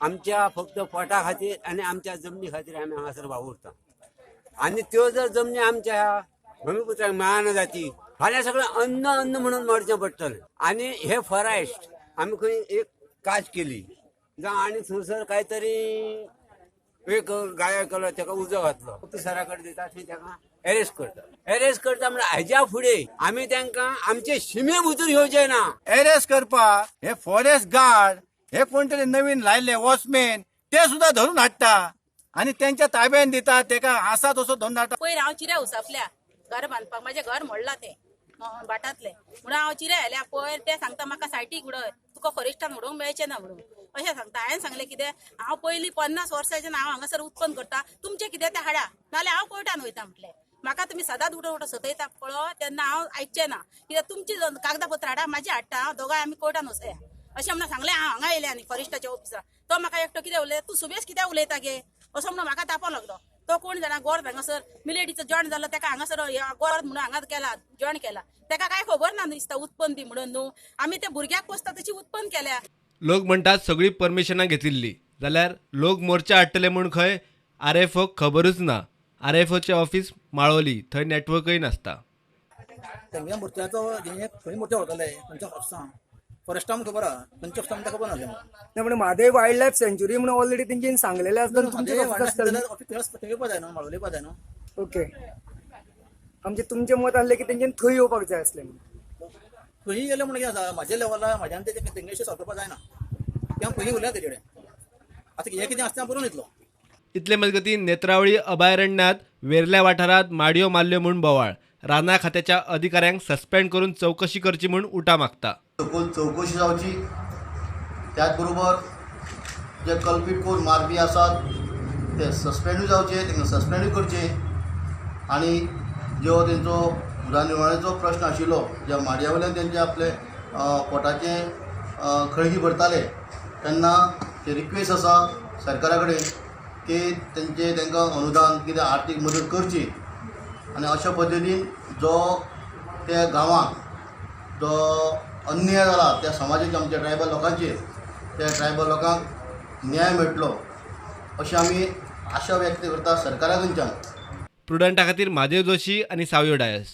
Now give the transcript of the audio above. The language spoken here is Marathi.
आमच्या फक्त पोटा खातीर आनी आमच्या जमनी खातीर आमी हांगासर वावुरता आनी त्यो जर जमनी आमच्या भूमिपुत्राक मेळना जाती फाल्यां सगळें अन्न अन्न म्हणून मरचें पडटलें आनी हे फॉरेस्ट आमी खंय एक काज केली जावं आनी थंयसर काय तरी एक गाया केलो ताका उजो घातलो ऑफिसरा कडेन दिता थंय ताका एरेस्ट करता म्हणजे हाज्या फुडें आमी तांकां आमचे शिमे भितर येवचे ना. एरेस्ट करपाक हे फॉरेस्ट गार्ड हे कोण तरी नवीन लायले वॉचमॅन ते सुद्धा धरून हाडटा आणि त्यांच्या ताब्यात दितात तेका आसा तसो धरून हाडटा. पयर हांव चिऱ्या उसापल्या घर बांदपाक माझे घर मोडला ते बाटातले म्हणून हांव चिऱ्या आयल्या पयर ते सांगता म्हाका सायटीक उडय तुका फॉरेस्टान उडोवंक मेळचें ना म्हणून अशें सांगता. हांवें सांगलें कितें हांव पयलीं 50 वर्सांच्यान हांव हांगासर उत्पन्न करता तुमचें कितें तें हाडा नाल्यार हांव कोर्टान वयता म्हटलें. म्हाका तुमी सदांच उडो सतयता पळो तेन्ना हांव आयकचें ना कित्याक तुमची कागदपत्र हाडा म्हाजी हाडटा हांव दोगांय आमी कोर्टान वचया अशें म्हणून सांगलें. हांव हांगा येयलें आनी फॉरेस्टाच्या ऑफिसार तो म्हाका एकटो कितें उलयता तूं सुबेज कित्याक उलयता गे असो म्हणून म्हाका तापो लागलो. तो कोण जाणा गोर हांगासर मिलेडीचो जॉयन जालो ताका हांगासर गोर म्हणून हांगा केला जॉयन केला ताका काय खबर ना दिसता उत्पन्न दी म्हणून न्हू आमी त्या भुरग्याक पोसता तशी उत्पन्न केल्या. लोक म्हणटात सगळी परमिशनां घेतिल्ली जाल्यार लोक मोर्चा हाडटले म्हूण खंय RFOक खबरूच ना. RFOचें ऑफिस माळवली थंय नेटवर्कय नासता. तेंगे मोर्चाचो खंय मोर्चा व्हरतले खंयच्या ऑफिसां फॉरेस्टा म्हणून खबर आहा खंयच्या ऑफिसां म्हणून खबर नासलें नाही म्हणजे म्हादेव वायल्ड लायफ सेंच्युरी म्हणून ऑलरेडी तेंच्यानी सांगलेलें आसता तुमचें ऑफिस थंय येवपा जाय न्हू माळवली येवपा जाय न्हू. ओके म्हणजे तुमचें मत आसलें की तेंच्यानी थंय येवपाक जाय आसलें. खंयी गेले म्हणून कितें आसा म्हाज्या लेवला म्हाज्यान तेंगेशी सॉल्व करपा जायना ते हांव खंयी उरल्या तेजे कडेन आतां हें कितें आसता बरोवन येतलो. इतले मजगती नेत्रावळी अभयारण्यात वेर्ल्या वाठारात माडयो मारल्यो म्हूण बोवाळ. राना खात्याच्या अधिकाऱ्यांक सस्पेंड करून चौकशी करची म्हूण उठा मागता. सखोल चौकशी जावची त्याच बरोबर जे कल्पीत कोण मारपी आसात ते सस्पेंडूय जावचे तांकां सस्पेंडूय करचे आनी जो तेंचो उदरनिर्वाहाचो प्रश्न आशिल्लो ज्या माडया वयल्यान तेंचे आपले पोटाचे खळगी भरताले तेन्ना ते रिक्वेस्ट आसा सरकारा कडेन की तांकां अनुदान कितें आर्थीक मदत करची आनी अशा पद्दतीन जो त्या गांवांक जो अन्याय जाला त्या समाजाच्या आमच्या ट्रायबल लोकांचेर त्या ट्रायबल लोकांक न्याय मेळटलो अशी आमी आशा व्यक्त करता सरकारा कडच्यान. प्रुडंटा खातीर महादेव जोशी आनी सावयो डायस.